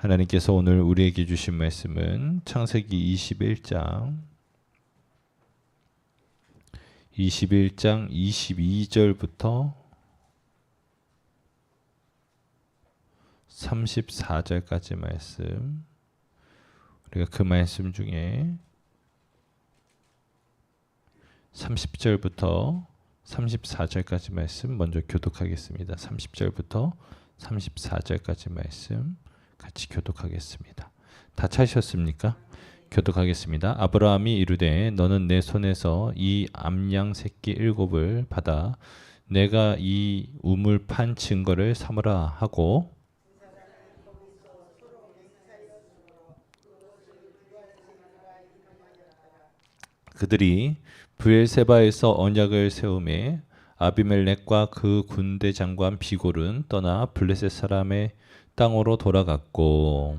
하나님께서 오늘 우리에게 주신 말씀은 창세기 21장 22절부터 34절까지 말씀, 우리가 그 말씀 중에 30절부터 34절까지 말씀 먼저 교독하겠습니다. 30절부터 34절까지 말씀 같이 교독하겠습니다. 다 찾으셨습니까? 교독하겠습니다. 아브라함이 이르되 너는 내 손에서 이 암양 새끼 7을 받아 내가 이 우물 판 증거를 삼으라 하고 그들이 브엘세바에서 언약을 세우매 아비멜렉과 그 군대 장관 비골은 떠나 블레셋 사람의 땅으로 돌아갔고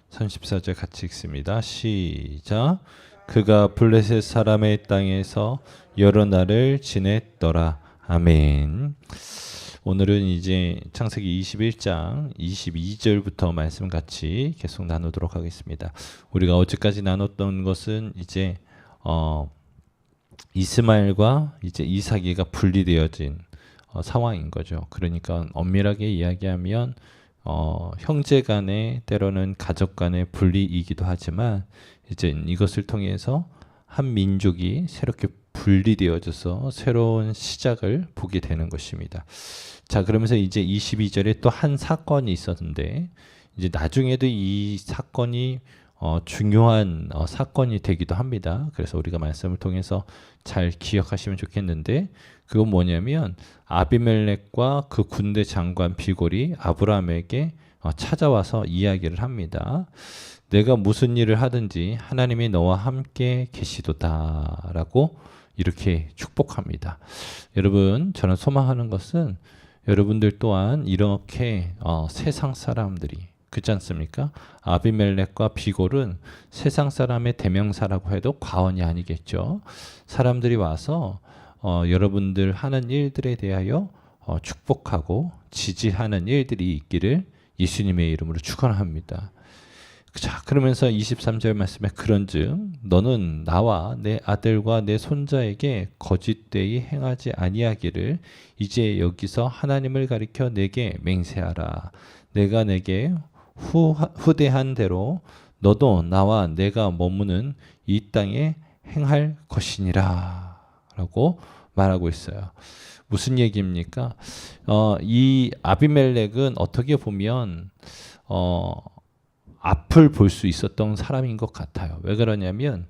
34절 같이 읽습니다. 시작. 그가 블레셋 사람의 땅에서 여러 날을 지냈더라. 아멘. 오늘은 이제 창세기 21장 22절부터 말씀 같이 계속 나누도록 하겠습니다. 우리가 어제까지 나눴던 것은 이제 이스마엘과 이제 이삭이가 분리되어진 상황인 거죠. 그러니까 엄밀하게 이야기하면 형제 간의 때로는 가족 간의 분리이기도 하지만 이제 이것을 통해서 한 민족이 새롭게 분리되어져서 새로운 시작을 보게 되는 것입니다. 자, 그러면서 이제 22절에 또 한 사건이 있었는데 이제 나중에도 이 사건이 중요한 사건이 되기도 합니다. 그래서 우리가 말씀을 통해서 잘 기억하시면 좋겠는데 그건 뭐냐면 아비멜렉과 그 군대 장관 비골이 아브라함에게 찾아와서 이야기를 합니다. 내가 무슨 일을 하든지 하나님이 너와 함께 계시도다라고 이렇게 축복합니다. 여러분, 저는 소망하는 것은 여러분들 또한 이렇게 세상 사람들이 그렇지 않습니까? 아비멜렉과 비골은 세상 사람의 대명사라고 해도 과언이 아니겠죠. 사람들이 와서 여러분들 하는 일들에 대하여 축복하고 지지하는 일들이 있기를 예수님의 이름으로 축원합니다. 자, 그러면서 23절 말씀에 그런즉 너는 나와 내 아들과 내 손자에게 거짓되이 행하지 아니하기를 이제 여기서 하나님을 가리켜 내게 맹세하라. 내가 내게 후대한 대로 너도 나와 내가 머무는 이 땅에 행할 것이니라 라고 말하고 있어요. 무슨 얘기입니까? 이 아비멜렉은 어떻게 보면 앞을 볼 수 있었던 사람인 것 같아요. 왜 그러냐면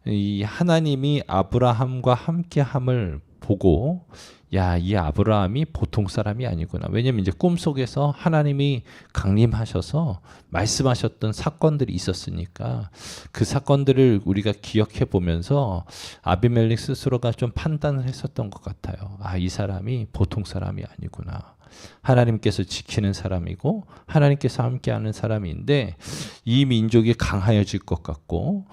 이 하나님이 아브라함과 함께함을 보고 야, 이 아브라함이 보통 사람이 아니구나. 왜냐면 이제 꿈속에서 하나님이 강림하셔서 말씀하셨던 사건들이 있었으니까 그 사건들을 우리가 기억해 보면서 아비멜렉 스스로가 좀 판단을 했었던 것 같아요. 아, 이 사람이 보통 사람이 아니구나. 하나님께서 지키는 사람이고 하나님께서 함께하는 사람인데 이 민족이 강하여질 것 같고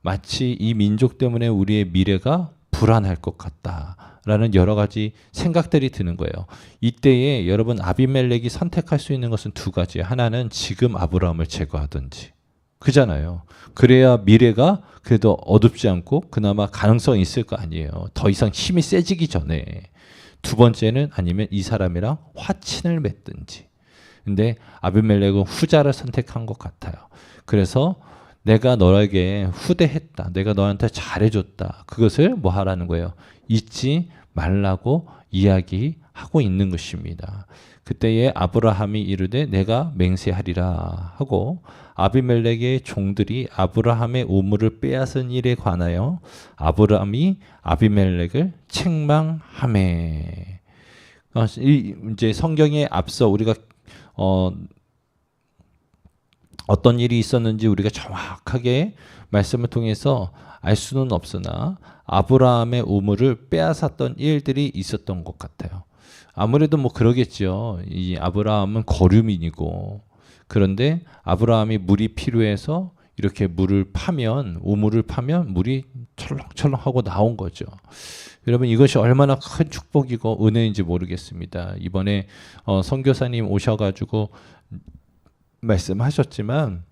마치 이 민족 때문에 우리의 미래가 불안할 것 같다라는 여러 가지 생각들이 드는 거예요. 이때에 여러분 아비멜렉이 선택할 수 있는 것은 두 가지예요. 하나는 지금 아브라함을 제거하든지 그잖아요. 그래야 미래가 그래도 어둡지 않고 그나마 가능성이 있을 거 아니에요. 더 이상 힘이 세지기 전에. 두 번째는 아니면 이 사람이랑 화친을 맺든지. 근데 아비멜렉은 후자를 선택한 것 같아요. 그래서 내가 너에게 후대했다. 내가 너한테 잘해줬다. 그것을 뭐 하라는 거예요? 잊지 말라고 이야기하고 있는 것입니다. 그때에 아브라함이 이르되 내가 맹세하리라 하고 아비멜렉의 종들이 아브라함의 우물을 빼앗은 일에 관하여 아브라함이 아비멜렉을 책망하매. 이제 성경에 앞서 우리가 어떤 일이 있었는지 우리가 정확하게 말씀을 통해서 알 수는 없으나 아브라함의 우물을 빼앗았던 일들이 있었던 것 같아요. 아무래도 뭐 그러겠죠. 이 아브라함은 거류민이고 그런데 아브라함이 물이 필요해서 이렇게 물을 파면 우물을 파면 물이 철렁철렁하고 나온 거죠. 여러분 이것이 얼마나 큰 축복이고 은혜인지 모르겠습니다. 이번에 선교사님 오셔가지고 말씀하셨지만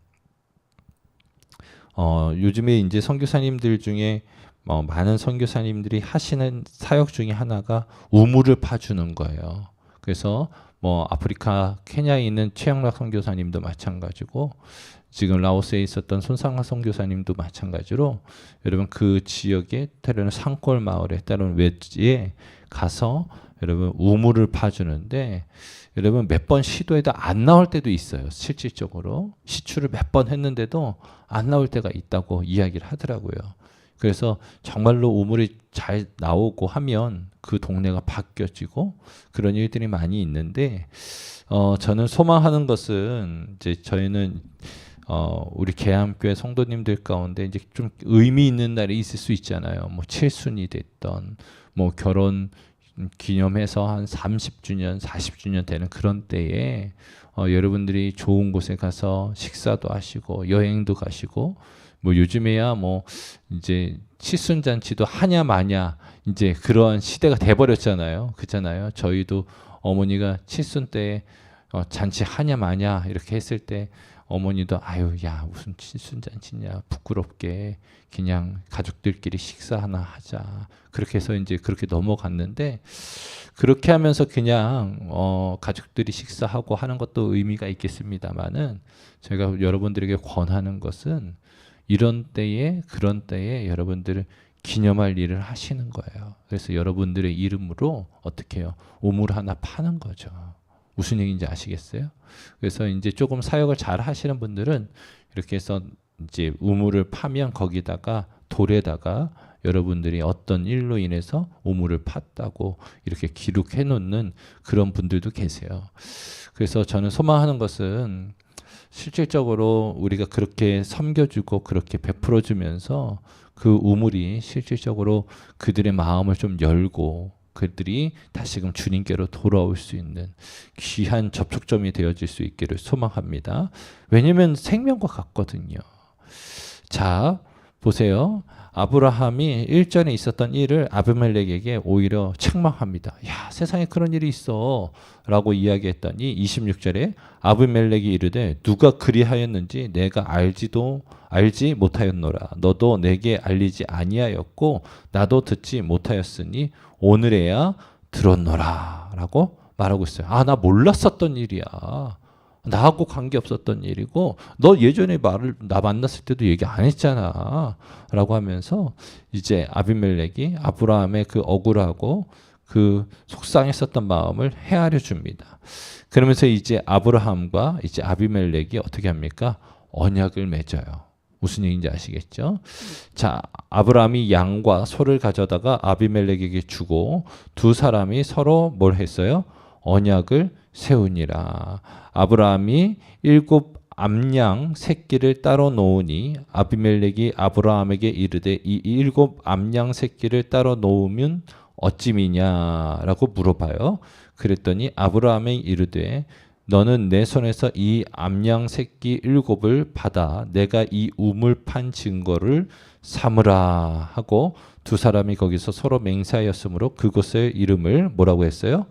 요즘에 이제 선교사님들 중에 많은 선교사님들이 하시는 사역 중에 하나가 우물을 파주는 거예요. 그래서 뭐 아프리카 케냐에 있는 최영락 선교사님도 마찬가지고 지금 라오스에 있었던 손상화 선교사님도 마찬가지로 여러분 그 지역에 때로는 산골 마을에 때로는 외지에 가서 여러분 우물을 파주는데 여러분 몇 번 시도해도 안 나올 때도 있어요. 실질적으로 시추를 몇 번 했는데도 안 나올 때가 있다고 이야기를 하더라고요. 그래서 정말로 우물이 잘 나오고 하면 그 동네가 바뀌어지고 그런 일들이 많이 있는데 저는 소망하는 것은 이제 저희는 우리 계암교회 성도님들 가운데 이제 좀 의미 있는 날이 있을 수 있잖아요. 뭐 칠순이 됐던 뭐 결혼 기념해서 한 30주년, 40주년 되는 그런 때에 여러분들이 좋은 곳에 가서 식사도 하시고 여행도 가시고 뭐 요즘에야 뭐 이제 칠순잔치도 하냐 마냐 이제 그런 시대가 돼버렸잖아요. 그렇잖아요. 저희도 어머니가 칠순 때 잔치 하냐 마냐 이렇게 했을 때 어머니도 아유 야 무슨 칠순잔치냐 부끄럽게 그냥 가족들끼리 식사 하나 하자 그렇게 해서 이제 그렇게 넘어갔는데 그렇게 하면서 그냥 가족들이 식사하고 하는 것도 의미가 있겠습니다만은 제가 여러분들에게 권하는 것은 이런 때에 그런 때에 여러분들을 기념할 일을 하시는 거예요. 그래서 여러분들의 이름으로 어떻게 해요? 우물 하나 파는 거죠. 무슨 얘기인지 아시겠어요? 그래서 이제 조금 사역을 잘 하시는 분들은 이렇게 해서 이제 우물을 파면 거기다가 돌에다가 여러분들이 어떤 일로 인해서 우물을 팠다고 이렇게 기록해 놓는 그런 분들도 계세요. 그래서 저는 소망하는 것은 실질적으로 우리가 그렇게 섬겨주고 그렇게 베풀어주면서 그 우물이 실질적으로 그들의 마음을 좀 열고 그들이 다시금 주님께로 돌아올 수 있는 귀한 접촉점이 되어질 수 있기를 소망합니다. 왜냐하면 생명과 같거든요. 자, 보세요. 아브라함이 일전에 있었던 일을 아비멜렉에게 오히려 책망합니다. 야, 세상에 그런 일이 있어 라고 이야기했더니 26절에 아비멜렉이 이르되 누가 그리하였는지 내가 알지 못하였노라. 너도 내게 알리지 아니하였고 나도 듣지 못하였으니 오늘에야 들었노라 라고 말하고 있어요. 아, 나 몰랐었던 일이야. 나하고 관계없었던 일이고 너 예전에 나 만났을 때도 얘기 안 했잖아 라고 하면서 이제 아비멜렉이 아브라함의 그 억울하고 그 속상했었던 마음을 헤아려 줍니다. 그러면서 이제 아브라함과 이제 아비멜렉이 어떻게 합니까? 언약을 맺어요. 무슨 얘기인지 아시겠죠? 자, 아브라함이 양과 소를 가져다가 아비멜렉에게 주고 두 사람이 서로 뭘 했어요? 언약을 세우니라. 아브라함이 7 암양 새끼를 따로 놓으니 아비멜렉이 아브라함에게 이르되 이 7 암양 새끼를 따로 놓으면 어찌미냐라고 물어봐요. 그랬더니 아브라함이 이르되 너는 내 손에서 이 암양 새끼 7을 받아 내가 이 우물 판 증거를 삼으라 하고 두 사람이 거기서 서로 맹세하였으므로 그곳의 이름을 뭐라고 했어요?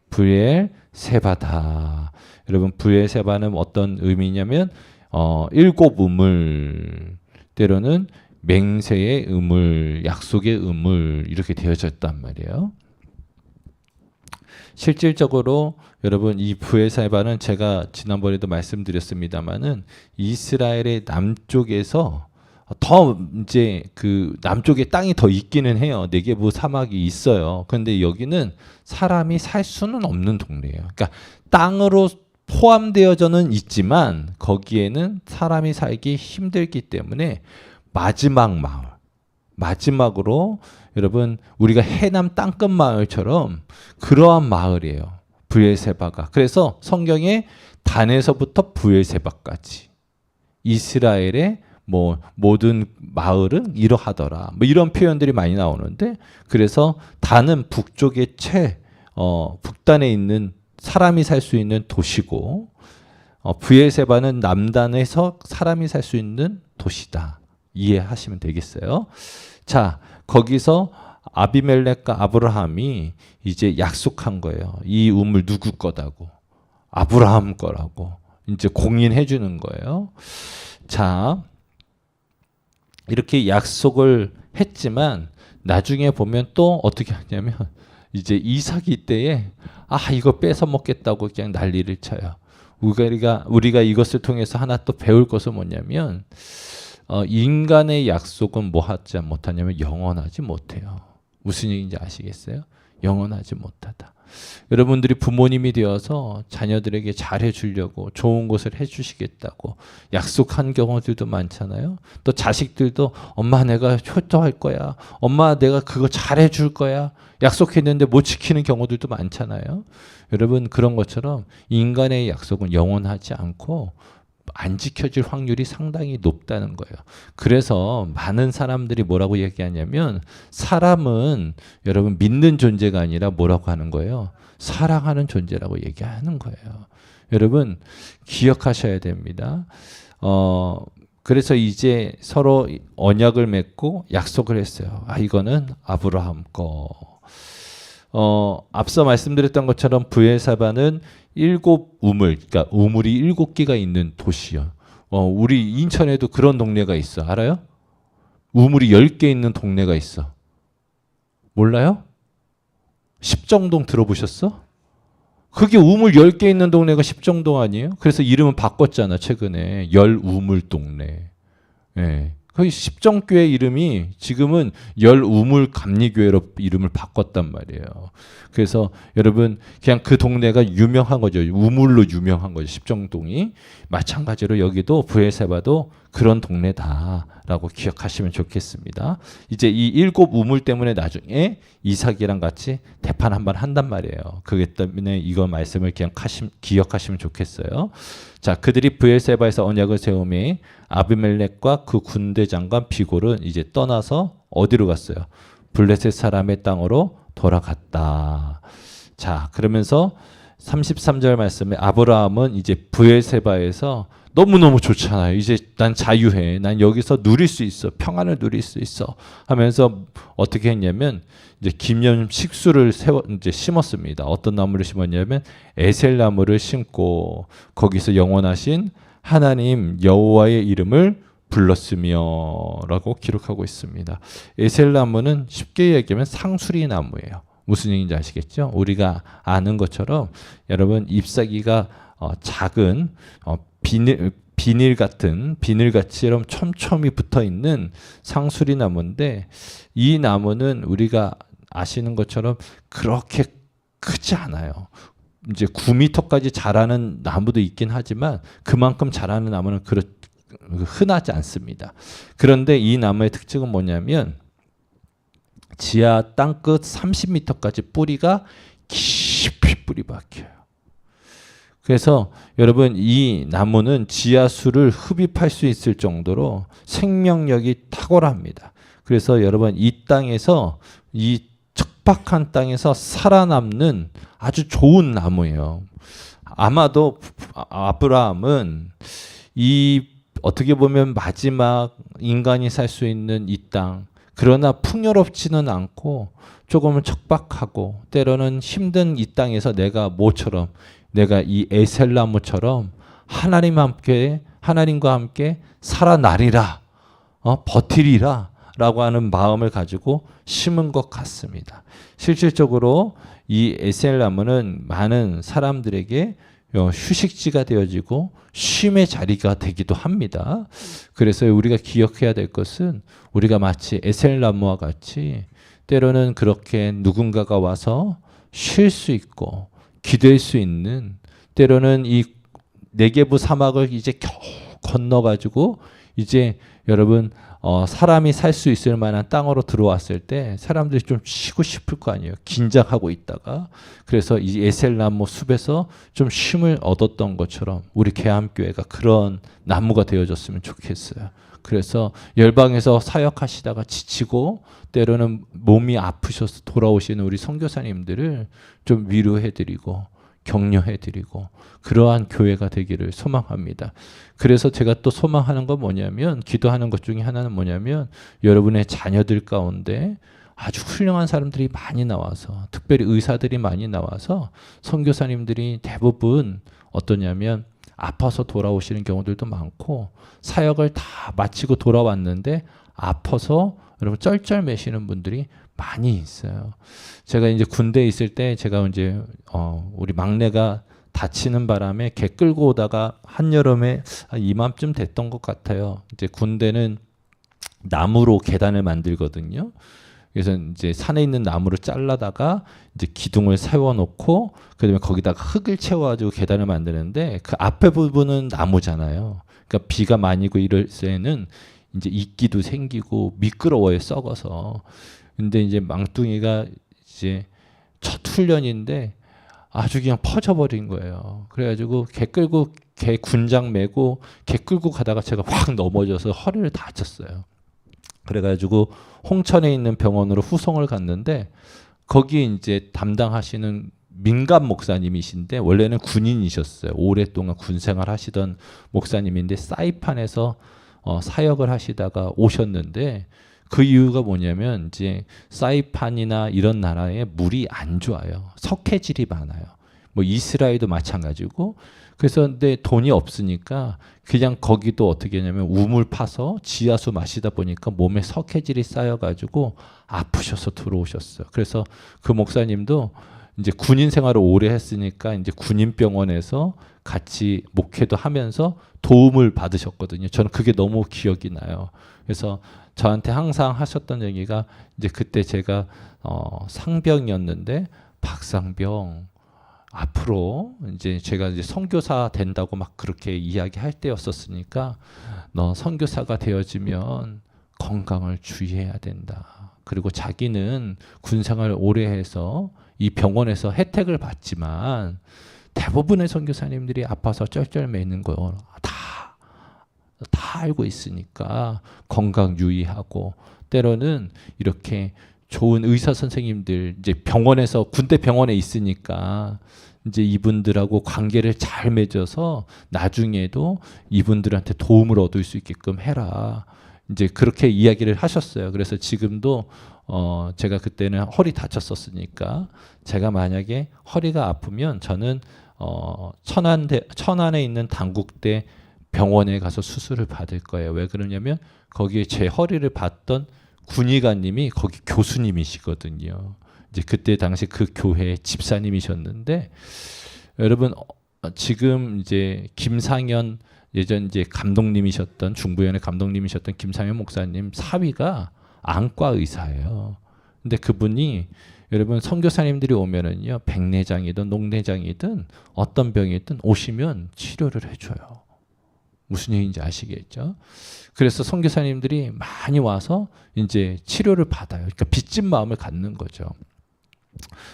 브엘세바다. 여러분 브엘세바는 어떤 의미냐면 7 우물 때로는 맹세의 우물, 약속의 우물 이렇게 되어졌단 말이에요. 실질적으로 여러분 이 브엘세바는 제가 지난번에도 말씀드렸습니다만은 이스라엘의 남쪽에서 더 이제 그 남쪽에 땅이 더 있기는 해요. 네게부 사막이 있어요. 그런데 여기는 사람이 살 수는 없는 동네예요. 그러니까 땅으로 포함되어져는 있지만 거기에는 사람이 살기 힘들기 때문에 마지막 마을, 마지막으로 여러분 우리가 해남 땅끝 마을처럼 그러한 마을이에요. 브엘세바가. 그래서 성경에 단에서부터 브엘세바까지 이스라엘의 뭐 모든 마을은 이러하더라. 뭐 이런 표현들이 많이 나오는데 그래서 단은 북쪽의 북단에 있는 사람이 살 수 있는 도시고 브엘세바는 남단에서 사람이 살 수 있는 도시다. 이해하시면 되겠어요. 자, 거기서 아비멜렉과 아브라함이 이제 약속한 거예요. 이 우물 누구 거다고? 아브라함 거라고 이제 공인해 주는 거예요. 자, 이렇게 약속을 했지만 나중에 보면 또 어떻게 하냐면 이제 이삭이 때에 이거 뺏어 먹겠다고 그냥 난리를 쳐요. 우리가 이것을 통해서 하나 또 배울 것은 뭐냐면 인간의 약속은 뭐 하지 못하냐면 영원하지 못해요. 무슨 얘기인지 아시겠어요? 영원하지 못하다. 여러분들이 부모님이 되어서 자녀들에게 잘해 주려고 좋은 것을 해 주시겠다고 약속한 경우들도 많잖아요. 또 자식들도 엄마 내가 효도할 거야. 엄마 내가 그거 잘해 줄 거야. 약속했는데 못 지키는 경우들도 많잖아요. 여러분 그런 것처럼 인간의 약속은 영원하지 않고 안 지켜질 확률이 상당히 높다는 거예요. 그래서 많은 사람들이 뭐라고 얘기하냐면 사람은 여러분 믿는 존재가 아니라 뭐라고 하는 거예요? 사랑하는 존재라고 얘기하는 거예요. 여러분 기억하셔야 됩니다. 그래서 이제 서로 언약을 맺고 약속을 했어요. 이거는 아브라함 거. 앞서 말씀드렸던 것처럼 브엘사바는 7 우물, 그러니까 우물이 7개가 있는 도시요. 우리 인천에도 그런 동네가 있어. 알아요? 우물이 10개 있는 동네가 있어. 몰라요? 십정동 들어보셨어? 그게 우물 10개 있는 동네가 십정동 아니에요? 그래서 이름은 바꿨잖아, 최근에. 열우물 동네. 예. 거기 십정교회 이름이 지금은 열우물 감리교회로 이름을 바꿨단 말이에요. 그래서 여러분 그냥 그 동네가 유명한 거죠. 우물로 유명한 거죠. 십정동이. 마찬가지로 여기도 브엘세바도 그런 동네다라고 기억하시면 좋겠습니다. 이제 이 7 우물 때문에 나중에 이삭이랑 같이 대판 한번 한단 말이에요. 그렇기 때문에 이거 말씀을 기억하시면 좋겠어요. 자, 그들이 브엘세바에서 언약을 세우매 아비멜렉과 그 군대 장관 비골은 이제 떠나서 어디로 갔어요? 블레셋 사람의 땅으로 돌아갔다. 자, 그러면서 33절 말씀에 아브라함은 이제 브엘세바에서 너무너무 좋잖아요. 이제 난 자유해. 난 여기서 누릴 수 있어. 평안을 누릴 수 있어. 하면서 어떻게 했냐면 이제 기념 식수를 이제 심었습니다. 어떤 나무를 심었냐면 에셀 나무를 심고 거기서 영원하신 하나님 여호와의 이름을 불렀으며라고 기록하고 있습니다. 에셀 나무는 쉽게 얘기하면 상수리 나무예요. 무슨 얘기인지 아시겠죠? 우리가 아는 것처럼 여러분 잎사귀가 작은 비닐같이처럼 촘촘히 붙어 있는 상수리 나무인데 이 나무는 우리가 아시는 것처럼 그렇게 크지 않아요. 이제 9m까지 자라는 나무도 있긴 하지만 그만큼 자라는 나무는 흔하지 않습니다. 그런데 이 나무의 특징은 뭐냐면 지하 땅끝 30m까지 뿌리가 깊이 뿌리 박혀요. 그래서 여러분 이 나무는 지하수를 흡입할 수 있을 정도로 생명력이 탁월합니다. 그래서 여러분 이 땅에서 이 척박한 땅에서 살아남는 아주 좋은 나무예요. 아마도 아브라함은 이 어떻게 보면 마지막 인간이 살 수 있는 이 땅, 그러나 풍요롭지는 않고 조금은 척박하고 때로는 힘든 이 땅에서 내가 이 에셀나무처럼 하나님과 함께 살아나리라, 버티리라 라고 하는 마음을 가지고 심은 것 같습니다. 실질적으로 이 에셀나무는 많은 사람들에게 휴식지가 되어지고 쉼의 자리가 되기도 합니다. 그래서 우리가 기억해야 될 것은 우리가 마치 에셀나무와 같이 때로는 그렇게 누군가가 와서 쉴 수 있고 기댈 수 있는, 때로는 이 네게부 사막을 이제 겨우 건너가지고 이제 여러분 사람이 살 수 있을 만한 땅으로 들어왔을 때 사람들이 좀 쉬고 싶을 거 아니에요. 긴장하고 있다가. 그래서 이 에셀나무 숲에서 좀 쉼을 얻었던 것처럼 우리 개암교회가 그런 나무가 되어졌으면 좋겠어요. 그래서 열방에서 사역하시다가 지치고 때로는 몸이 아프셔서 돌아오시는 우리 선교사님들을 좀 위로해드리고 격려해드리고 그러한 교회가 되기를 소망합니다. 그래서 제가 또 소망하는 건 뭐냐면, 기도하는 것 중에 하나는 뭐냐면 여러분의 자녀들 가운데 아주 훌륭한 사람들이 많이 나와서, 특별히 의사들이 많이 나와서 선교사님들이 대부분 어떠냐면 아파서 돌아오시는 경우들도 많고, 사역을 다 마치고 돌아왔는데 아파서 여러분 쩔쩔매시는 분들이 많이 있어요. 제가 이제 군대에 있을 때 제가 이제 우리 막내가 다치는 바람에 개 끌고 오다가 한여름에 이맘쯤 됐던 것 같아요. 이제 군대는 나무로 계단을 만들거든요. 그래서 이제 산에 있는 나무를 잘라다가 이제 기둥을 세워놓고 그다음에 거기다가 흙을 채워가지고 계단을 만드는데, 그 앞에 부분은 나무잖아요. 그러니까 비가 많이 오고 이럴 때는 이제 이끼도 생기고 미끄러워요, 썩어서. 근데 이제 망둥이가 이제 첫 훈련인데 아주 그냥 퍼져버린 거예요. 그래가지고 개 군장 메고 개 끌고 가다가 제가 확 넘어져서 허리를 다쳤어요. 그래가지고 홍천에 있는 병원으로 후송을 갔는데, 거기 이제 담당하시는 민간 목사님이신데 원래는 군인이셨어요. 오랫동안 군 생활하시던 목사님인데 사이판에서 사역을 하시다가 오셨는데, 그 이유가 뭐냐면 이제 사이판이나 이런 나라에 물이 안 좋아요. 석회질이 많아요. 뭐 이스라엘도 마찬가지고. 그래서 근데 돈이 없으니까 그냥 거기도 어떻게 하냐면 우물 파서 지하수 마시다 보니까 몸에 석회질이 쌓여가지고 아프셔서 들어오셨어요. 그래서 그 목사님도 이제 군인 생활을 오래 했으니까 이제 군인병원에서 같이 목회도 하면서 도움을 받으셨거든요. 저는 그게 너무 기억이 나요. 그래서 저한테 항상 하셨던 얘기가, 이제 그때 제가 상병이었는데, 박상병 앞으로 이제 제가 이제 선교사 된다고 막 그렇게 이야기할 때였었으니까, 너 선교사가 되어지면 건강을 주의해야 된다. 그리고 자기는 군생활을 오래 해서 이 병원에서 혜택을 받지만 대부분의 선교사님들이 아파서 쩔쩔매는 거 다 알고 있으니까 건강 유의하고, 때로는 이렇게 좋은 의사 선생님들, 이제 병원에서 군대 병원에 있으니까 이제 이분들하고 관계를 잘 맺어서 나중에도 이분들한테 도움을 얻을 수 있게끔 해라. 이제 그렇게 이야기를 하셨어요. 그래서 지금도 제가 그때는 허리 다쳤었으니까, 제가 만약에 허리가 아프면 저는 천안에 있는 단국대 병원에 가서 수술을 받을 거예요. 왜 그러냐면 거기에 제 허리를 봤던 군의관님이 거기 교수님이시거든요. 이제 그때 당시 그 교회 집사님이셨는데, 여러분 지금 이제 김상현, 예전 이제 감독님이셨던, 중부연의 감독님이셨던 김상현 목사님 사위가 안과 의사예요. 근데 그분이, 여러분 선교사님들이 오면은요, 백내장이든 녹내장이든 어떤 병이든 오시면 치료를 해줘요. 무슨 얘기인지 아시겠죠? 그래서 선교사님들이 많이 와서 이제 치료를 받아요. 그러니까 빚진 마음을 갖는 거죠.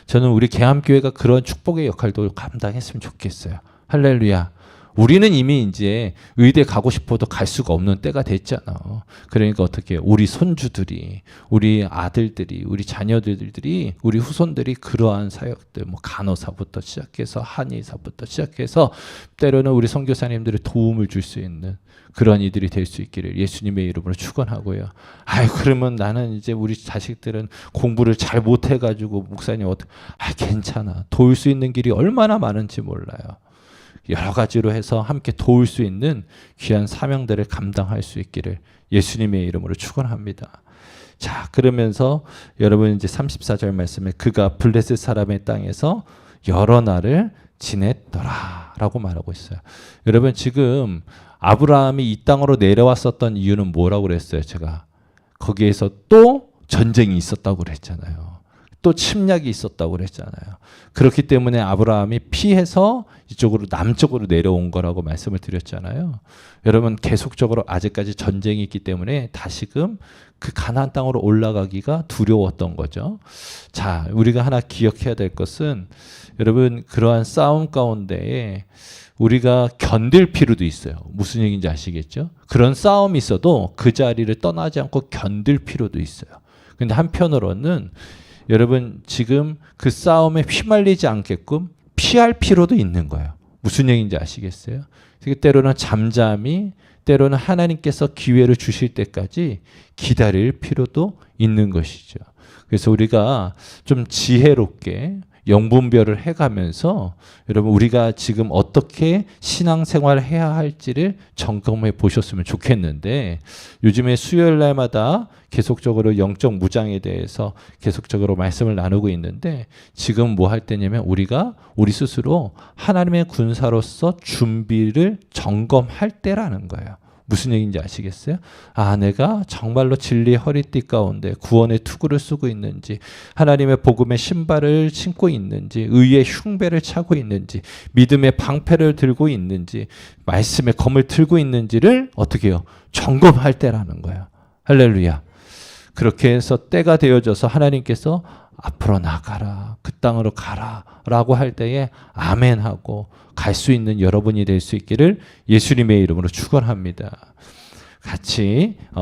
저는 우리 계암교회가 그런 축복의 역할도 감당했으면 좋겠어요. 할렐루야. 우리는 이미 이제 의대 가고 싶어도 갈 수가 없는 때가 됐잖아. 그러니까 어떻게 우리 손주들이, 우리 아들들이, 우리 자녀들이, 우리 후손들이 그러한 사역들, 뭐 간호사부터 시작해서 한의사부터 시작해서 때로는 우리 선교사님들의 도움을 줄 수 있는 그런 이들이 될 수 있기를 예수님의 이름으로 축원하고요. 아이, 그러면 나는 이제 우리 자식들은 공부를 잘 못해가지고 목사님 괜찮아. 도울 수 있는 길이 얼마나 많은지 몰라요. 여러 가지로 해서 함께 도울 수 있는 귀한 사명들을 감당할 수 있기를 예수님의 이름으로 축원합니다. 자, 그러면서 여러분 이제 34절 말씀에 그가 블레셋 사람의 땅에서 여러 날을 지냈더라라고 말하고 있어요. 여러분 지금 아브라함이 이 땅으로 내려왔었던 이유는 뭐라고 그랬어요? 제가 거기에서 또 전쟁이 있었다고 그랬잖아요. 또 침략이 있었다고 그랬잖아요. 그렇기 때문에 아브라함이 피해서 이쪽으로 남쪽으로 내려온 거라고 말씀을 드렸잖아요. 여러분 계속적으로 아직까지 전쟁이 있기 때문에 다시금 그 가나안 땅으로 올라가기가 두려웠던 거죠. 자, 우리가 하나 기억해야 될 것은, 여러분 그러한 싸움 가운데에 우리가 견딜 필요도 있어요. 무슨 얘기인지 아시겠죠? 그런 싸움이 있어도 그 자리를 떠나지 않고 견딜 필요도 있어요. 근데 한편으로는 여러분 지금 그 싸움에 휘말리지 않게끔 피할 필요도 있는 거예요. 무슨 얘기인지 아시겠어요? 때로는 잠잠히, 때로는 하나님께서 기회를 주실 때까지 기다릴 필요도 있는 것이죠. 그래서 우리가 좀 지혜롭게 영분별을 해가면서 여러분 우리가 지금 어떻게 신앙생활을 해야 할지를 점검해 보셨으면 좋겠는데, 요즘에 수요일 날마다 계속적으로 영적 무장에 대해서 계속적으로 말씀을 나누고 있는데, 지금 뭐 할 때냐면 우리가 우리 스스로 하나님의 군사로서 준비를 점검할 때라는 거예요. 무슨 얘기인지 아시겠어요? 아, 내가 정말로 진리의 허리띠 가운데 구원의 투구를 쓰고 있는지, 하나님의 복음의 신발을 신고 있는지, 의의 흉배를 차고 있는지, 믿음의 방패를 들고 있는지, 말씀의 검을 들고 있는지를 어떻게 해요? 점검할 때라는 거예요. 할렐루야. 그렇게 해서 때가 되어져서 하나님께서 앞으로 나가라, 그 땅으로 가라 라고 할 때에 아멘 하고 갈 수 있는 여러분이 될 수 있기를 예수님의 이름으로 축원합니다. 같이